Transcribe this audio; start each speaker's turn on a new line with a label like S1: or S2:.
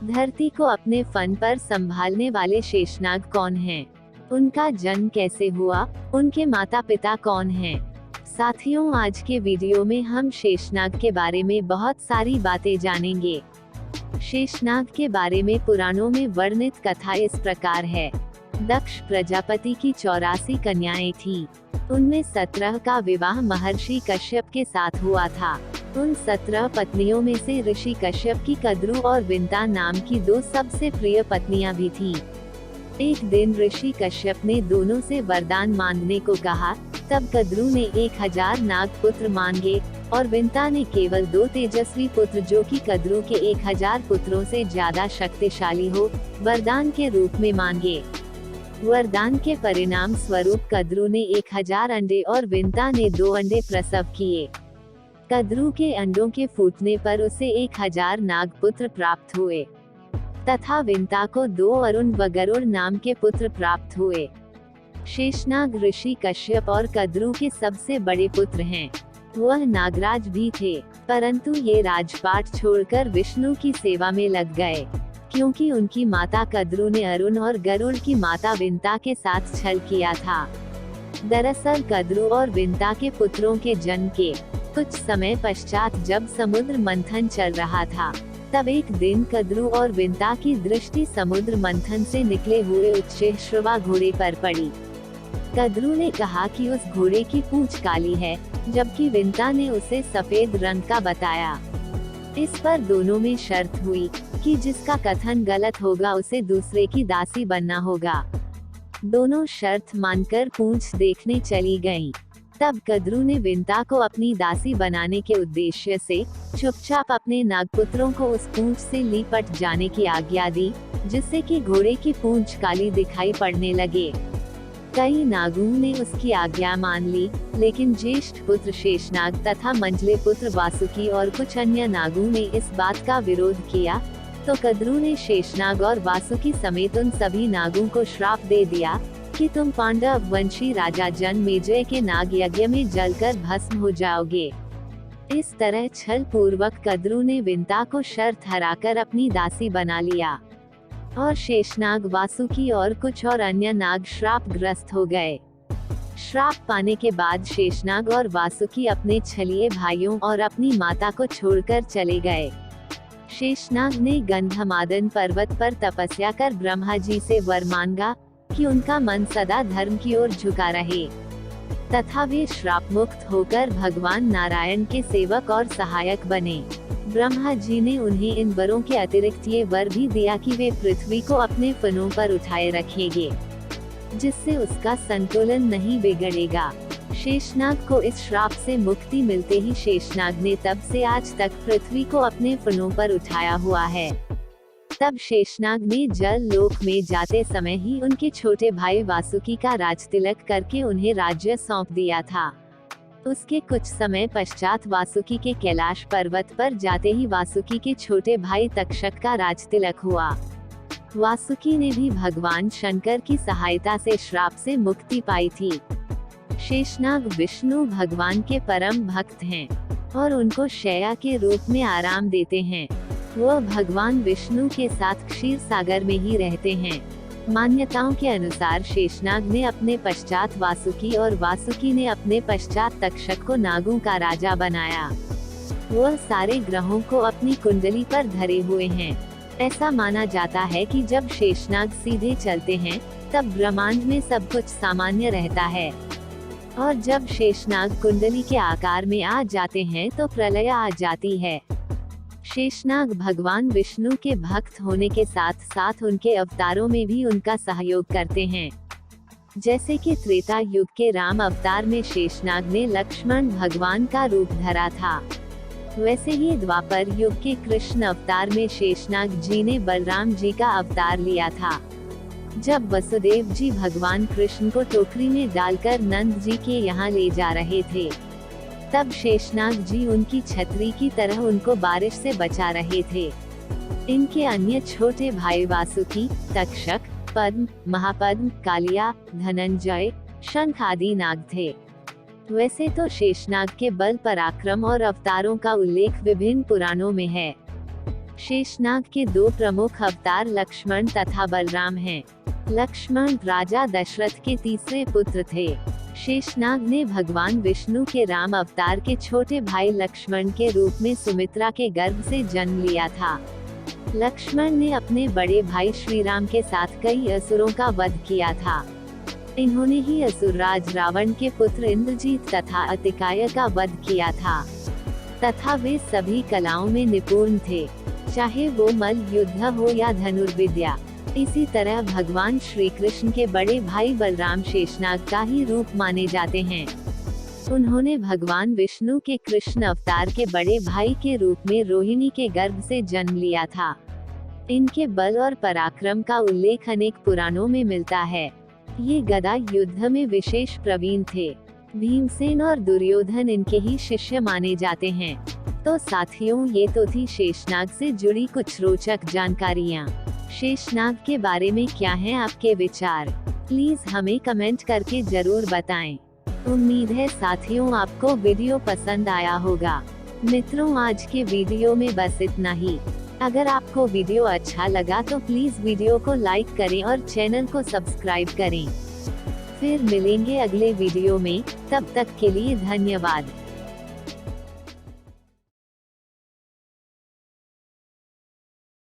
S1: धरती को अपने फन पर संभालने वाले शेषनाग कौन हैं? उनका जन्म कैसे हुआ? उनके माता पिता कौन हैं? साथियों, आज के वीडियो में हम शेषनाग के बारे में बहुत सारी बातें जानेंगे। शेषनाग के बारे में पुराणों में वर्णित कथा इस प्रकार है। दक्ष प्रजापति की 84 कन्याएं थीं। उनमें 17 का विवाह महर्षि कश्यप के साथ हुआ था। उन 17 पत्नियों में से ऋषि कश्यप की कद्रू और विंता नाम की 2 सबसे प्रिय पत्नियां भी थीं। एक दिन ऋषि कश्यप ने दोनों से वरदान मांगने को कहा। तब कद्रू ने 1000 नाग पुत्र मांगे और विंता ने केवल 2 तेजस्वी पुत्र जो कि कद्रू के 1000 पुत्रों से ज्यादा शक्तिशाली हो, वरदान के रूप में मांगे। वरदान के परिणाम स्वरूप कद्रू ने 1000 अंडे और विंता ने 2 अंडे प्रसव किए। कद्रू के अंडों के फूटने पर उसे 1000 नागपुत्र प्राप्त हुए तथा विंता को 2 अरुण व गरुड़ नाम के पुत्र प्राप्त हुए। शेषनाग ऋषि कश्यप और कद्रू के सबसे बड़े पुत्र हैं। वह नागराज भी थे, परंतु ये राजपाट छोड़कर विष्णु की सेवा में लग गए, क्योंकि उनकी माता कद्रू ने अरुण और गरुड़ की माता विंता के साथ छल किया था। दरअसल कद्रू और विंता के पुत्रों के जन्म के कुछ समय पश्चात जब समुद्र मंथन चल रहा था, तब एक दिन कद्रू और विंता की दृष्टि समुद्र मंथन से निकले हुए उत्शेश्रवा घोड़े पर पड़ी। कद्रू ने कहा कि उस घोड़े की पूंछ काली है, जबकि विंता ने उसे सफेद रंग का बताया। इस पर दोनों में शर्त हुई कि जिसका कथन गलत होगा उसे दूसरे की दासी बनना होगा। दोनों शर्त मानकर पूंछ देखने चली गईं। तब कद्रू ने विंता को अपनी दासी बनाने के उद्देश्य से चुपचाप अपने नागपुत्रों को उस पूंछ से लिपट जाने की आज्ञा दी, जिससे कि घोड़े की पूंछ काली दिखाई पड़ने लगे। कई नागों ने उसकी आज्ञा मान ली, लेकिन ज्येष्ठ पुत्र शेषनाग तथा मंझले पुत्र वासुकी और कुछ अन्य नागों ने इस बात का विरोध किया। तो कद्रू ने शेषनाग और वासुकी समेत उन सभी नागों को श्राप दे दिया कि तुम पांडव वंशी राजा जनमेजय के नाग यज्ञ में जलकर भस्म हो जाओगे। इस तरह छल पूर्वक कद्रू ने विंता को शर्त हराकर अपनी दासी बना लिया और शेषनाग, वासुकी और कुछ और अन्य नाग श्राप ग्रस्त हो गए। श्राप पाने के बाद शेषनाग और वासुकी अपने छलिए भाइयों और अपनी माता को छोड़कर चले गए। शेषनाग ने गंधमादन पर्वत पर तपस्या कर ब्रह्मा जी से वर मांगा कि उनका मन सदा धर्म की ओर झुका रहे तथा वे श्राप मुक्त होकर भगवान नारायण के सेवक और सहायक बने। ब्रह्मा जी ने उन्हें इन वरों के अतिरिक्त ये वर भी दिया कि वे पृथ्वी को अपने फनों पर उठाए रखेंगे, जिससे उसका संतुलन नहीं बिगड़ेगा। शेषनाग को इस श्राप से मुक्ति मिलते ही शेषनाग ने तब से आज तक पृथ्वी को अपने फनों पर उठाया हुआ है। तब शेषनाग ने जल लोक में जाते समय ही उनके छोटे भाई वासुकी का राजतिलक करके उन्हें राज्य सौंप दिया था। उसके कुछ समय पश्चात वासुकी के कैलाश पर्वत पर जाते ही वासुकी के छोटे भाई तक्षक का राजतिलक हुआ। वासुकी ने भी भगवान शंकर की सहायता से श्राप से मुक्ति पाई थी। शेषनाग विष्णु भगवान के परम भक्त हैं और उनको शैया के रूप में आराम देते हैं। वह भगवान विष्णु के साथ क्षीर सागर में ही रहते हैं। मान्यताओं के अनुसार शेषनाग ने अपने पश्चात वासुकी और वासुकी ने अपने पश्चात तक्षक को नागों का राजा बनाया। वह सारे ग्रहों को अपनी कुंडली पर धरे हुए हैं। ऐसा माना जाता है कि जब शेषनाग सीधे चलते हैं तब ब्रह्मांड में सब कुछ सामान्य रहता है, और जब शेषनाग कुंडली के आकार में आ जाते हैं तो प्रलय आ जाती है। शेषनाग भगवान विष्णु के भक्त होने के साथ साथ उनके अवतारों में भी उनका सहयोग करते हैं। जैसे कि त्रेता युग के राम अवतार में शेषनाग ने लक्ष्मण भगवान का रूप धरा था, वैसे ही द्वापर युग के कृष्ण अवतार में शेषनाग जी ने बलराम जी का अवतार लिया था। जब वसुदेव जी भगवान कृष्ण को टोकरी में डालकर नंद जी के यहाँ ले जा रहे थे, तब शेषनाग जी उनकी छतरी की तरह उनको बारिश से बचा रहे थे। इनके अन्य छोटे भाई वासुकी, तक्षक, पद्म, महापद्म, कालिया, धनंजय, शंख आदि नाग थे। वैसे तो शेषनाग के बल, पराक्रम और अवतारों का उल्लेख विभिन्न पुराणों में है। शेषनाग के दो प्रमुख अवतार लक्ष्मण तथा बलराम हैं। लक्ष्मण राजा दशरथ के तीसरे पुत्र थे। शेषनाग ने भगवान विष्णु के राम अवतार के छोटे भाई लक्ष्मण के रूप में सुमित्रा के गर्भ से जन्म लिया था। लक्ष्मण ने अपने बड़े भाई श्री राम के साथ कई असुरों का वध किया था। इन्होंने ही असुरराज रावण के पुत्र इंद्रजीत तथा अतिकाय का वध किया था तथा वे सभी कलाओं में निपुण थे, चाहे वो मल्ल युद्ध हो या धनुर्विद्या। इसी तरह भगवान श्री कृष्ण के बड़े भाई बलराम शेषनाग का ही रूप माने जाते हैं। उन्होंने भगवान विष्णु के कृष्ण अवतार के बड़े भाई के रूप में रोहिणी के गर्भ से जन्म लिया था। इनके बल और पराक्रम का उल्लेख अनेक पुराणों में मिलता है। ये गदा युद्ध में विशेष प्रवीण थे। भीमसेन और दुर्योधन इनके ही शिष्य माने जाते हैं। तो साथियों, ये तो थी शेषनाग से जुड़ी कुछ रोचक जानकारियाँ। शेषनाग के बारे में क्या हैं आपके विचार? प्लीज हमें कमेंट करके जरूर बताएं। उम्मीद है साथियों आपको वीडियो पसंद आया होगा। मित्रों, आज के वीडियो में बस इतना ही। अगर आपको वीडियो अच्छा लगा तो प्लीज वीडियो को लाइक करें और चैनल को सब्सक्राइब करें। फिर मिलेंगे अगले वीडियो में, तब तक के लिए धन्यवाद।